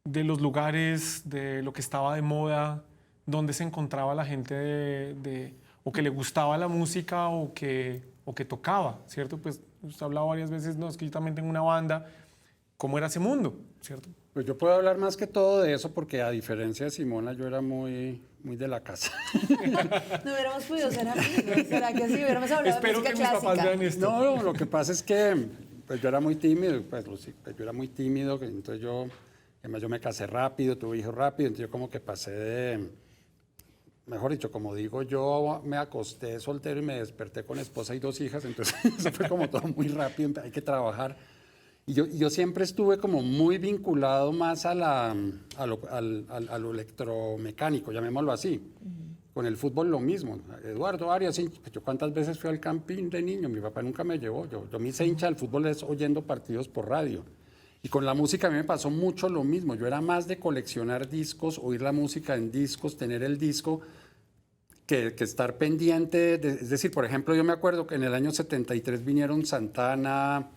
de los lugares, de lo que estaba de moda, dónde se encontraba la gente o que le gustaba la música o que tocaba, ¿cierto? Pues usted ha hablado varias veces, no, es que yo también tengo una banda. ¿Cómo era ese mundo, cierto?
Pues yo puedo hablar más que todo de eso porque, a diferencia de Simona, yo era muy de la casa.
No hubiéramos podido ser amigos. ¿Será que sí? Hubiéramos hablado de música clásica. Espero que mis papás vean esto.
No, lo que pasa es que pues yo era muy tímido, entonces además yo me casé rápido, tuve hijos rápido, entonces yo como que pasé de, mejor dicho, como digo, yo me acosté soltero y me desperté con esposa y 2 hijas, entonces eso fue como todo muy rápido, hay que trabajar. Y yo siempre estuve como muy vinculado más a lo electromecánico, llamémoslo así. Con el fútbol lo mismo. Eduardo Arias, yo cuántas veces fui al campín de niño, mi papá nunca me llevó. Yo me hice hincha del fútbol oyendo partidos por radio. Y con la música a mí me pasó mucho lo mismo. Yo era más de coleccionar discos, oír la música en discos, tener el disco, que estar pendiente. Es decir, por ejemplo, yo me acuerdo que en el año 73 vinieron Santana,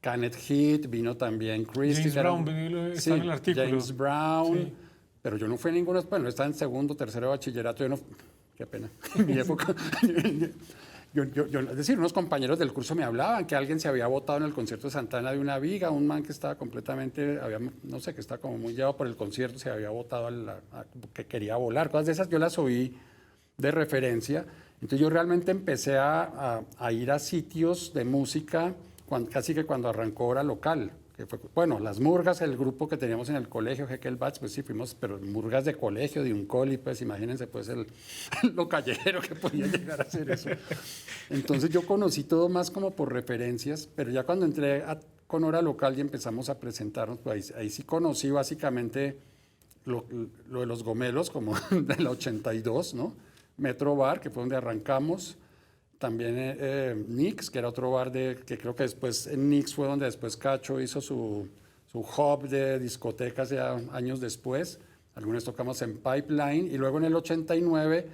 Kenneth Heat, vino también Christie.
James Brown, está en el artículo.
James Brown,
Sí.
pero yo no fui a ninguno, bueno, estaba en segundo, tercero de bachillerato, yo no, qué pena, en mi época. Es decir, unos compañeros del curso me hablaban que alguien se había botado en el concierto de Santana de una viga, un man que estaba completamente, no sé, que estaba como muy llevado por el concierto, se había botado que quería volar, cosas de esas yo las oí de referencia. Entonces yo realmente empecé a ir a sitios de música casi que cuando arrancó Hora Local. Que fue, bueno, las murgas, el grupo que teníamos en el colegio, Jekyll Bats, pues sí fuimos, pero murgas de colegio, de un coli, pues imagínense pues lo callejero que podía llegar a hacer eso. Entonces yo conocí todo más como por referencias, pero ya cuando entré con Hora Local y empezamos a presentarnos, pues ahí sí conocí básicamente lo de los gomelos, como del 82, ¿no? Metro Bar, que fue donde arrancamos. También Nix, que era otro bar que creo que después en Nix fue donde después Cacho hizo su hub de discotecas ya años después. Algunos tocamos en Pipeline y luego en el 89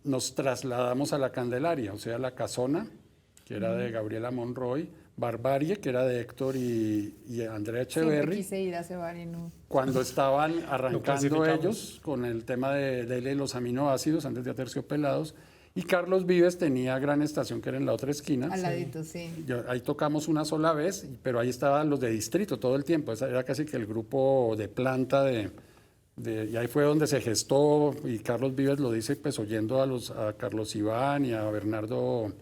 nos trasladamos a la Candelaria, o sea, la Casona, que era de Gabriela Monroy, Barbarie, que era de Héctor y Andrea Echeverry.
Siempre quise ir a ese bar y no.
Cuando estaban
Lo
arrancando
clasificamos.
ellos con el tema de los aminoácidos antes de Aterciopelados. Y Carlos Vives tenía Gran Estación, que era en la otra esquina.
Al ladito, sí.
Ahí tocamos una sola vez, pero ahí estaban los de Distrito todo el tiempo. Era casi que el grupo de planta y ahí fue donde se gestó, y Carlos Vives lo dice pues oyendo a Carlos Iván y a Bernardo,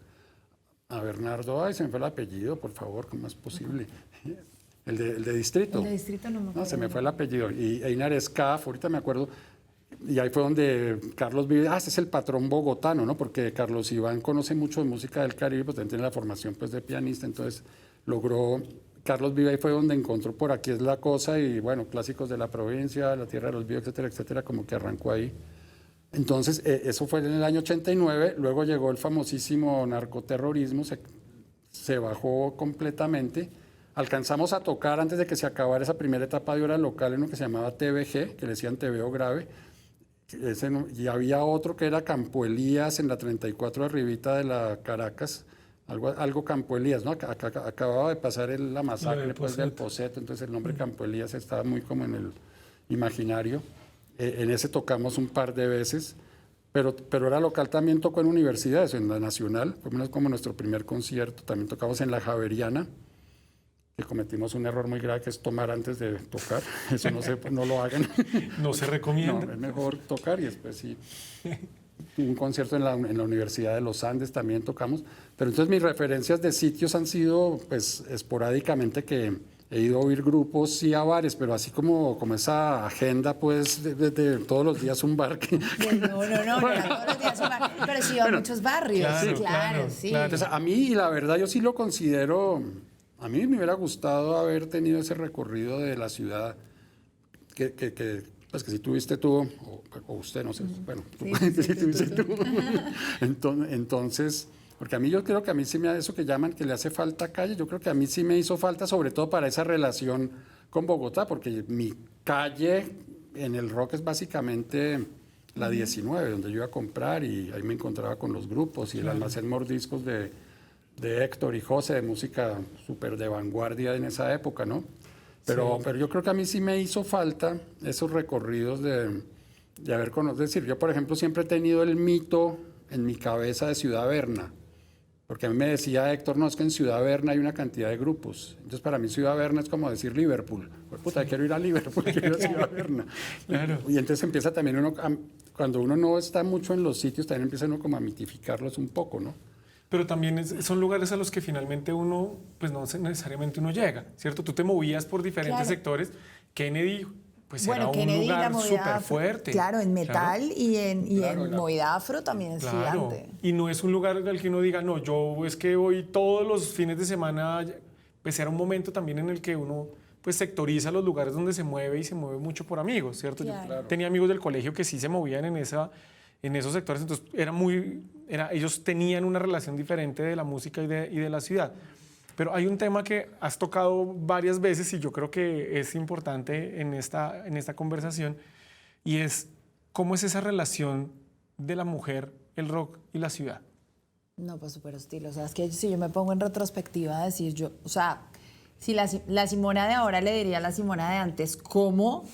ay, se me fue el apellido, por favor, ¿cómo es posible? El de Distrito.
El de Distrito no me acuerdo.
No, se me fue el apellido. Y Einar Scaff, ahorita me acuerdo. Y ahí fue donde Carlos Vives, este es el patrón bogotano, ¿no? Porque Carlos Iván conoce mucho de música del Caribe, pues también tiene la formación pues, de pianista, entonces Carlos Vives ahí fue donde encontró Por Aquí es la cosa y bueno, clásicos de la provincia, La Tierra de los Vivos, etcétera, etcétera, como que arrancó ahí. Entonces, eso fue en el año 89, luego llegó el famosísimo narcoterrorismo, se bajó completamente. Alcanzamos a tocar antes de que se acabara esa primera etapa de Hora Local en lo que se llamaba TVG, que le decían TVO grave. Y había otro que era Campo Elías en la 34 arribita de la Caracas, algo Campo Elías, ¿no? Acababa de pasar la masacre pues, del Poseto, entonces el nombre Campo Elías estaba muy como en el imaginario. En ese tocamos un par de veces, pero Hora Local también tocó en universidades, en la Nacional, fue como nuestro primer concierto, también tocamos en la Javeriana, que cometimos un error muy grave que es tomar antes de tocar. Eso no lo hagan.
No se recomienda.
No, es mejor tocar y después sí. Un concierto en la Universidad de los Andes también tocamos. Pero entonces mis referencias de sitios han sido pues esporádicamente que he ido a oír grupos, sí a bares, pero así como esa agenda pues de todos los días un bar.
No, todos los días un bar, pero sí a muchos barrios. Claro, sí.
Entonces a mí, y la verdad, yo sí lo considero. A mí me hubiera gustado haber tenido ese recorrido de la ciudad pues que si tuviste tú, o usted, no sé, bueno, si tuviste tú. Entonces, porque a mí yo creo que a mí sí eso que llaman que le hace falta calle, yo creo que a mí sí me hizo falta, sobre todo para esa relación con Bogotá, porque mi calle en el rock es básicamente la 19, donde yo iba a comprar y ahí me encontraba con los grupos y el almacén Mordiscos de Héctor y José, de música súper de vanguardia en esa época, ¿no? Pero yo creo que a mí sí me hizo falta esos recorridos de haber conocido. Es decir, yo, por ejemplo, siempre he tenido el mito en mi cabeza de Ciudad Berna, porque a mí me decía Héctor, no, es que en Ciudad Berna hay una cantidad de grupos. Entonces, para mí Ciudad Berna es como decir Liverpool. Pues, puta, quiero ir a Liverpool, quiero ir a Ciudad Berna.
Claro.
Y entonces empieza también cuando uno no está mucho en los sitios, también empieza uno como a mitificarlos un poco, ¿no?
Pero también son lugares a los que finalmente uno, pues no necesariamente uno llega, ¿cierto? Tú te movías por diferentes sectores. Kennedy, pues era un lugar súper fuerte.
Claro, en metal y en movida afro también es
claro.
gigante.
Y no es un lugar al que uno diga, no, yo es que voy todos los fines de semana, pues era un momento también en el que uno pues sectoriza los lugares donde se mueve y se mueve mucho por amigos, ¿cierto?
Claro.
Yo tenía amigos del colegio que sí se movían en esos sectores, entonces ellos tenían una relación diferente de la música y de la ciudad. Pero hay un tema que has tocado varias veces y yo creo que es importante en esta conversación, y es cómo es esa relación de la mujer, el rock y la ciudad.
No, pues súper hostil. O sea, es que si yo me pongo en retrospectiva a decir yo, o sea, si la Simona de ahora le diría a la Simona de antes, ¿cómo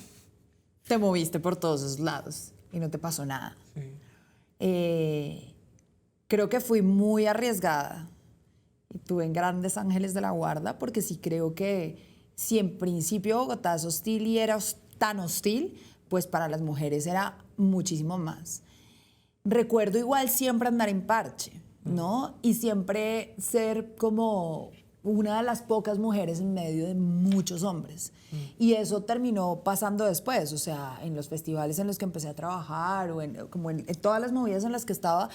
te moviste por todos esos lados y no te pasó nada?
Sí.
Creo que fui muy arriesgada y tuve en grandes ángeles de la guarda, porque sí creo que si en principio Bogotá es hostil y era tan hostil, pues para las mujeres era muchísimo más. Recuerdo igual siempre andar en parche, ¿no? Y siempre ser como una de las pocas mujeres en medio de muchos hombres. Y eso terminó pasando después, o sea, en los festivales en los que empecé a trabajar o como en todas las movidas en las que estaba.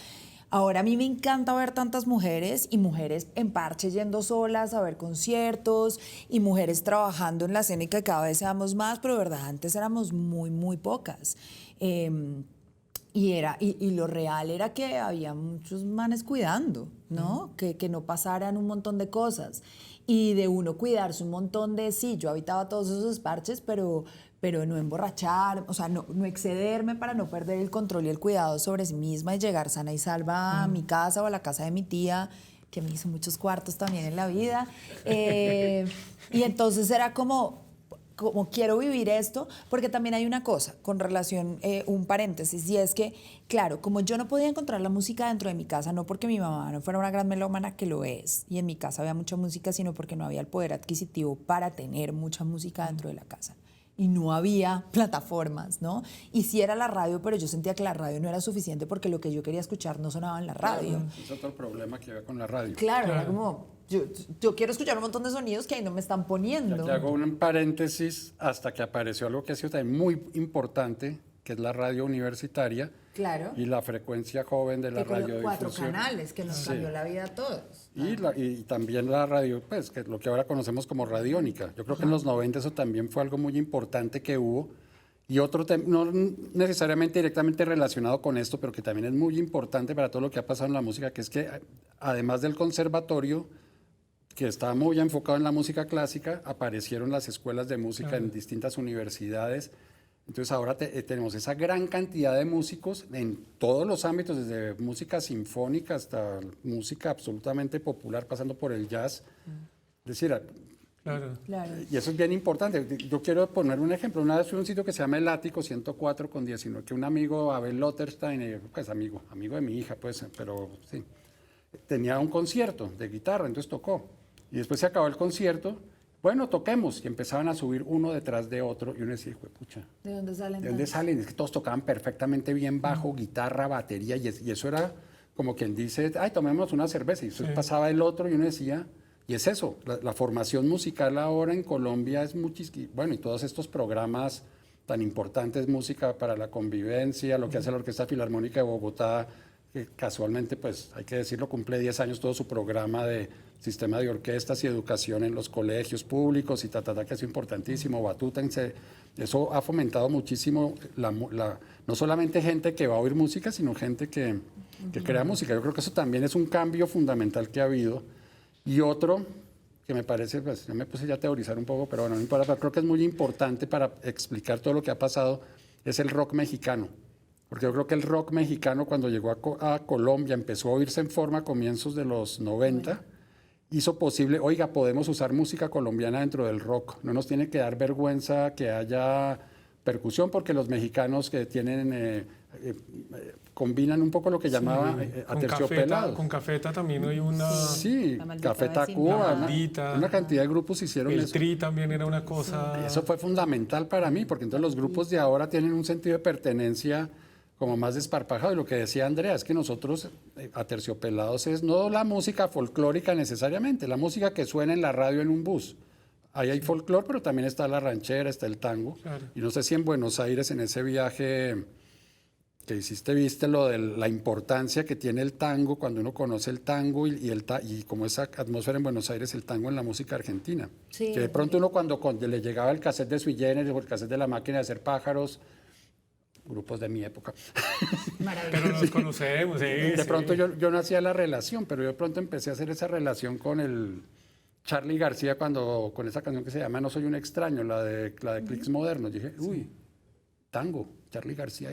Ahora a mí me encanta ver tantas mujeres, y mujeres en parche yendo solas a ver conciertos, y mujeres trabajando en la escena, y que cada vez seamos más, pero de verdad antes éramos muy, muy pocas. Y lo real era que había muchos manes cuidando, ¿no? Que no pasaran un montón de cosas. Y de uno cuidarse un montón de, sí, yo habitaba todos esos parches, pero no emborrachar, o sea, no excederme para no perder el control y el cuidado sobre sí misma y llegar sana y salva a mi casa o a la casa de mi tía, que me hizo muchos cuartos también en la vida. Y entonces era como quiero vivir esto, porque también hay una cosa con relación, un paréntesis, y es que, claro, como yo no podía encontrar la música dentro de mi casa, no porque mi mamá no fuera una gran melómana, que lo es, y en mi casa había mucha música, sino porque no había el poder adquisitivo para tener mucha música dentro de la casa. Y no había plataformas, ¿no? Y sí era la radio, pero yo sentía que la radio no era suficiente porque lo que yo quería escuchar no sonaba en la radio.
Es otro problema que había con la radio.
Claro, era como, yo quiero escuchar un montón de sonidos que ahí no me están poniendo.
Aquí hago un paréntesis hasta que apareció algo que ha sido también muy importante, que es la radio universitaria.
Claro.
Y la frecuencia joven de la radiodifusión.
4 canales, que nos cambió la vida a todos.
Y también la radio, pues, que lo que ahora conocemos como radiónica. Yo creo que en los 90 eso también fue algo muy importante que hubo. Y otro tema, no necesariamente directamente relacionado con esto, pero que también es muy importante para todo lo que ha pasado en la música, que es que además del conservatorio, que estaba muy enfocado en la música clásica, aparecieron las escuelas de música en distintas universidades. Entonces ahora tenemos esa gran cantidad de músicos en todos los ámbitos, desde música sinfónica hasta música absolutamente popular, pasando por el jazz. Es decir,
Claro.
y eso es bien importante. Yo quiero poner un ejemplo. Una vez fui a un sitio que se llama El Ático 104/19, que un amigo, Abel Lotterstein, pues amigo de mi hija, pues, pero sí, tenía un concierto de guitarra, entonces tocó. Y después se acabó el concierto. Bueno, toquemos. Y empezaban a subir uno detrás de otro. Y uno decía, pucha,
¿De dónde salen?
¿de dónde salen? Es que todos tocaban perfectamente bien bajo, guitarra, batería. Y eso era como quien dice, ay, tomemos una cerveza. Y eso pasaba el otro y uno decía, y es eso. La formación musical ahora en Colombia es muchísimo. Bueno, y todos estos programas tan importantes, música para la convivencia, lo que hace la Orquesta Filarmónica de Bogotá, que casualmente, pues hay que decirlo, cumple 10 años todo su programa de sistema de orquestas y educación en los colegios públicos y que es importantísimo, Batútense. Eso ha fomentado muchísimo no solamente gente que va a oír música, sino gente que crea música. Yo creo que eso también es un cambio fundamental que ha habido. Y otro que me parece, pues yo me puse ya a teorizar un poco, pero bueno, no importa, pero creo que es muy importante para explicar todo lo que ha pasado, es el rock mexicano. Porque yo creo que el rock mexicano, cuando llegó a Colombia, empezó a oírse en forma a comienzos de los 90, hizo posible, oiga, podemos usar música colombiana dentro del rock. No nos tiene que dar vergüenza que haya percusión, porque los mexicanos que tienen, combinan un poco lo que llamaba aterciopelados.
Con Cafeta también hay una...
Sí, Café Tacuba, una cantidad de grupos hicieron
el
eso.
Tri también era una cosa...
Eso fue fundamental para mí, porque entonces los grupos de ahora tienen un sentido de pertenencia como más desparpajado. Y lo que decía Andrea es que nosotros, Aterciopelados, es no la música folclórica necesariamente, la música que suena en la radio en un bus. Ahí hay folclore, pero también está la ranchera, está el tango. Claro. Y no sé si en Buenos Aires, en ese viaje que hiciste, viste lo de la importancia que tiene el tango cuando uno conoce el tango y como esa atmósfera en Buenos Aires, el tango en la música argentina. Sí, que de pronto uno cuando le llegaba el cassette de Sui Generis o el cassette de La Máquina de Hacer Pájaros, grupos de mi época.
Pero nos conocemos.
De pronto yo no hacía la relación, pero yo de pronto empecé a hacer esa relación con Charly García cuando con esa canción que se llama No soy un extraño, la de Clics Modernos, dije, uy, tango, Charly García.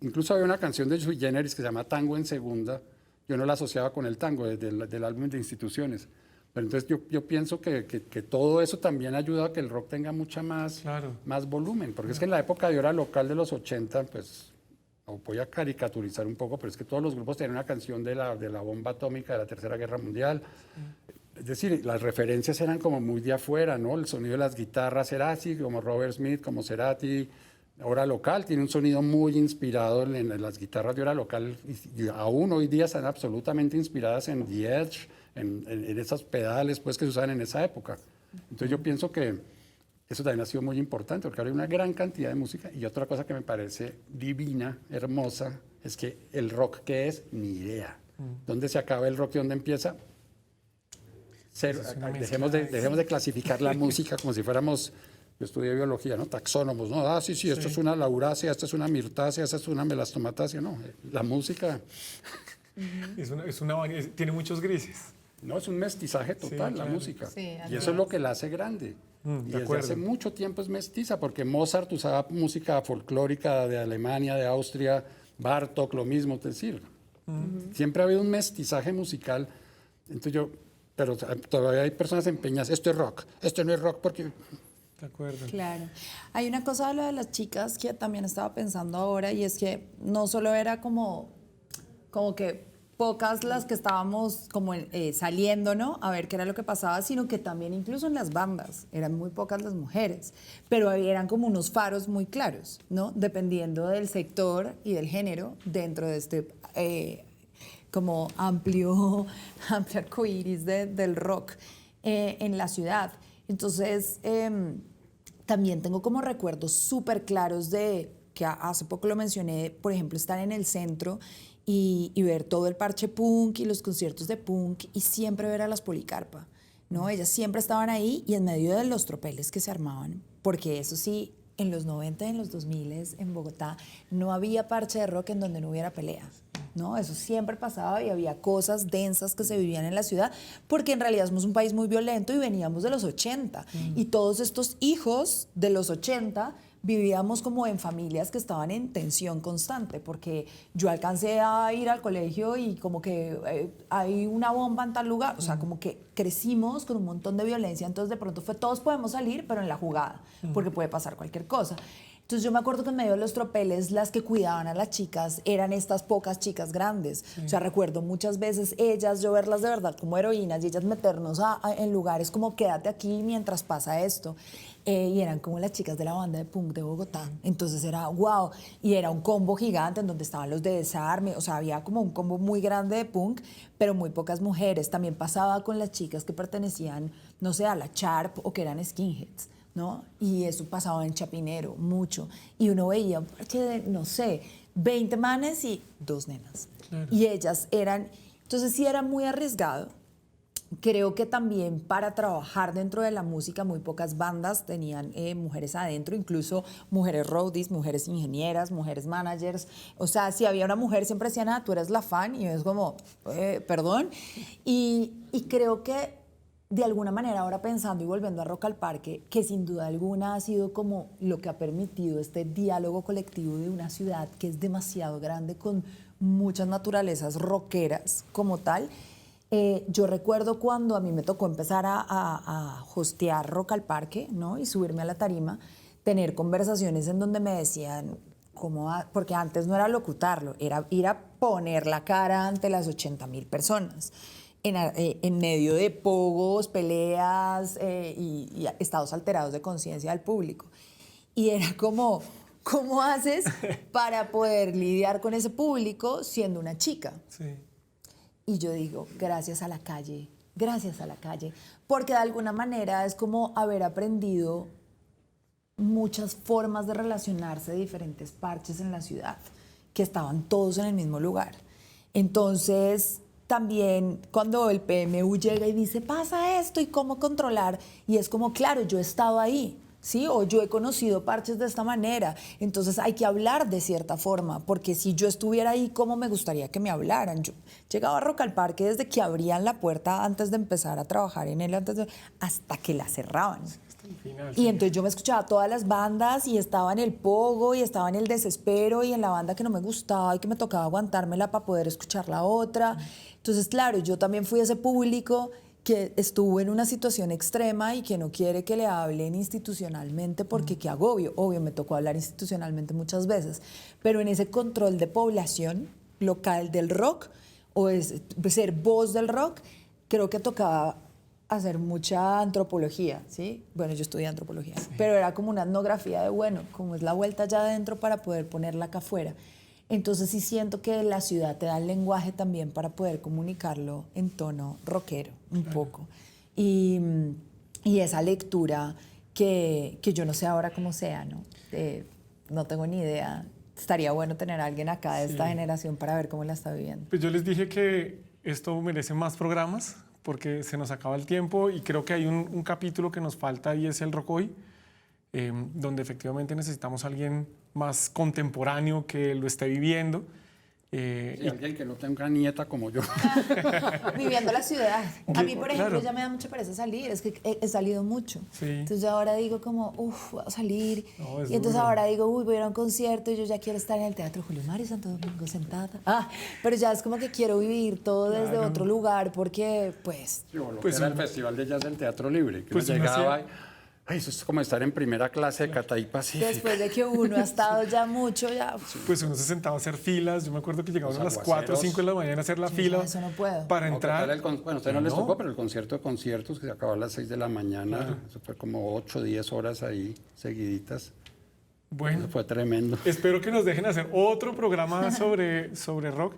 Incluso había una canción de Sui Generis que se llama Tango en Segunda. Yo no la asociaba con el tango, del álbum de Instituciones. Pero entonces yo pienso que todo eso también ayuda a que el rock tenga mucha más volumen. Porque es que en la época de hora local de los 80, pues, voy a caricaturizar un poco, pero es que todos los grupos tenían una canción de la bomba atómica de la Tercera Guerra Mundial. Es decir, las referencias eran como muy de afuera, ¿no? El sonido de las guitarras era así, como Robert Smith, como Cerati. Hora local tiene un sonido muy inspirado en las guitarras de hora local y aún hoy día están absolutamente inspiradas en The Edge, en esos pedales pues, que se usaban en esa época. Entonces yo pienso que eso también ha sido muy importante porque ahora hay una gran cantidad de música y otra cosa que me parece divina, hermosa, es que el rock, ¿qué es? Ni idea. ¿Dónde se acaba el rock y dónde empieza? Cero. Dejemos de clasificar la música como si fuéramos... Yo estudié biología, ¿no? Taxónomos, ¿no? Ah, sí, esto es una laurácea, esto es una mirtácea, esto es una melastomatácea. No, la música...
tiene muchos grises.
No, es un mestizaje total, la música.
Sí,
y eso es lo que la hace grande. Y desde hace mucho tiempo es mestiza, porque Mozart usaba música folclórica de Alemania, de Austria, Bartók, lo mismo, es decir. Siempre ha habido un mestizaje musical. Entonces pero todavía hay personas empeñadas, esto es rock, esto no es rock porque...
De acuerdo.
Claro. Hay una cosa de lo de las chicas que también estaba pensando ahora y es que no solo era como que pocas las que estábamos como saliendo, ¿no? A ver qué era lo que pasaba, sino que también incluso en las bandas eran muy pocas las mujeres, pero eran como unos faros muy claros, ¿no? Dependiendo del sector y del género dentro de este como amplio arcoíris del rock en la ciudad. Entonces, también tengo como recuerdos súper claros de que hace poco lo mencioné, por ejemplo, estar en el centro y ver todo el parche punk y los conciertos de punk y siempre ver a las Policarpa, ¿no? Ellas siempre estaban ahí y en medio de los tropeles que se armaban, porque eso sí, en los 90 y en los 2000 en Bogotá no había parche de rock en donde no hubiera pelea. ¿No? Eso siempre pasaba y había cosas densas que se vivían en la ciudad, porque en realidad somos un país muy violento y veníamos de los 80. Y todos estos hijos de los 80 vivíamos como en familias que estaban en tensión constante, porque yo alcancé a ir al colegio y como que hay una bomba en tal lugar, o sea, como que crecimos con un montón de violencia, entonces de pronto todos podemos salir, pero en la jugada, porque puede pasar cualquier cosa. Entonces yo me acuerdo que en medio de los tropeles las que cuidaban a las chicas eran estas pocas chicas grandes. O sea, recuerdo muchas veces ellas, yo verlas de verdad como heroínas y ellas meternos en lugares como quédate aquí mientras pasa esto. Y eran como las chicas de la banda de punk de Bogotá. Entonces era wow. Y era un combo gigante en donde estaban los de Desarme. O sea, había como un combo muy grande de punk, pero muy pocas mujeres. También pasaba con las chicas que pertenecían, no sé, a la Sharp o que eran skinheads, ¿no? Y eso pasaba en Chapinero, mucho. Y uno veía un parche de, no sé, 20 manes y 2 nenas. Claro. Y ellas eran... Entonces sí era muy arriesgado. Creo que también para trabajar dentro de la música muy pocas bandas tenían mujeres adentro, incluso mujeres roadies, mujeres ingenieras, mujeres managers. O sea, si había una mujer siempre decían, tú eres la fan, y es como, perdón. Y creo que de alguna manera, ahora pensando y volviendo a Rock al Parque, que sin duda alguna ha sido como lo que ha permitido este diálogo colectivo de una ciudad que es demasiado grande, con muchas naturalezas rockeras como tal. Yo recuerdo cuando a mí me tocó empezar a hostear Rock al Parque, ¿no? Y subirme a la tarima, tener conversaciones en donde me decían, porque antes no era locutarlo, era ir a poner la cara ante las 80,000 personas. En medio de pogos, peleas y estados alterados de conciencia del público. Y era como, ¿cómo haces para poder lidiar con ese público siendo una chica?
Sí.
Y yo digo, gracias a la calle, porque de alguna manera es como haber aprendido muchas formas de relacionarse de diferentes parches en la ciudad, que estaban todos en el mismo lugar. Entonces... También cuando el PMU llega y dice, pasa esto y cómo controlar, y es como, claro, yo he estado ahí. O ¿sí? O yo he conocido parches de esta manera. Entonces hay que hablar de cierta forma, porque si yo estuviera ahí, ¿cómo me gustaría que me hablaran? Yo llegaba a Rock al Parque desde que abrían la puerta antes de empezar a trabajar en él, hasta que la cerraban. Y entonces yo me escuchaba todas las bandas y estaba en el pogo y estaba en el desespero y en la banda que no me gustaba y que me tocaba aguantármela para poder escuchar la otra. Entonces, claro, yo también fui ese público que estuvo en una situación extrema y que no quiere que le hablen institucionalmente porque qué agobio. Obvio, me tocó hablar institucionalmente muchas veces, pero en ese control de población local del rock o ser voz del rock, creo que tocaba hacer mucha antropología, ¿sí? Bueno, yo estudié antropología, pero era como una etnografía de, bueno, como es la vuelta allá adentro para poder ponerla acá afuera. Entonces sí siento que la ciudad te da el lenguaje también para poder comunicarlo en tono rockero, un poco. Y esa lectura que yo no sé ahora cómo sea, ¿no? No tengo ni idea. Estaría bueno tener a alguien acá de esta generación para ver cómo la está viviendo.
Pues yo les dije que esto merece más programas porque se nos acaba el tiempo y creo que hay un capítulo que nos falta y es el Rock Hoy, donde efectivamente necesitamos a alguien más contemporáneo que lo esté viviendo.
Y alguien que no tenga nieta como yo.
Viviendo la ciudad. A mí, por ejemplo,
Claro.
ya me da mucha pereza salir, es que he salido mucho.
Sí.
Entonces yo ahora digo como, voy a salir.
No, es
y entonces
duro.
ahora digo, voy a ir a un concierto y yo ya quiero estar en el Teatro Julio Mario Santo Domingo sentada. Pero ya es como que quiero vivir todo desde
Claro.
otro lugar porque, pues,
Sí, o lo
Pues
que era
un-
el Festival de Jazz del Teatro Libre, que
Pues
uno
uno
llegaba
hacía-
y, ay, eso es como estar en primera clase de Catay Pacífico.
después de que uno ha estado ya mucho, ya...
Pues uno se sentaba a hacer filas. Yo me acuerdo que llegaban a
Los
las 4 o 5 de la mañana a hacer la
Sí,
fila
ya eso no puedo.
para
No, ¿qué tal
entrar.
bueno, a ustedes no les
No.
tocó, pero el concierto de conciertos que se acabó a las 6 de la mañana, eso fue como 8 o 10 horas ahí seguiditas.
Bueno,
Eso fue tremendo.
espero que nos dejen hacer otro programa sobre rock.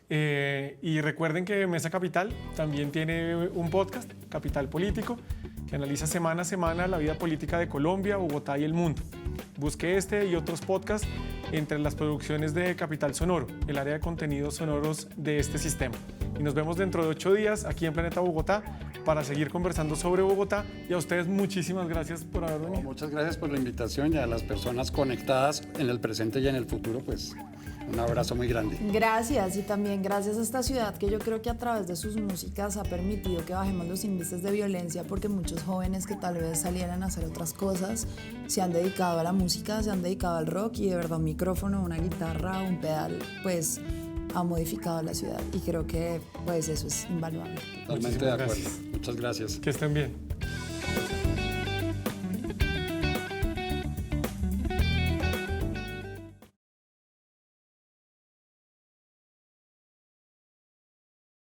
Y recuerden que Mesa Capital también tiene un podcast, Capital Político, que analiza semana a semana la vida política de Colombia, Bogotá y el mundo. Busque este y otros podcasts entre las producciones de Capital Sonoro, el área de contenidos sonoros de este sistema. Y nos vemos dentro de 8 días aquí en Planeta Bogotá para seguir conversando sobre Bogotá. Y a ustedes muchísimas gracias por haber venido.
Muchas gracias por la invitación y a las personas conectadas en el presente y en el futuro, pues un abrazo muy grande.
Gracias, y también gracias a esta ciudad que yo creo que a través de sus músicas ha permitido que bajemos los índices de violencia, porque muchos jóvenes que tal vez salieran a hacer otras cosas se han dedicado a la música, se han dedicado al rock, y de verdad un micrófono, una guitarra, un pedal, pues ha modificado la ciudad, y creo que pues eso es invaluable.
Totalmente
Muchísimas
de acuerdo.
gracias.
Muchas gracias.
Que estén bien.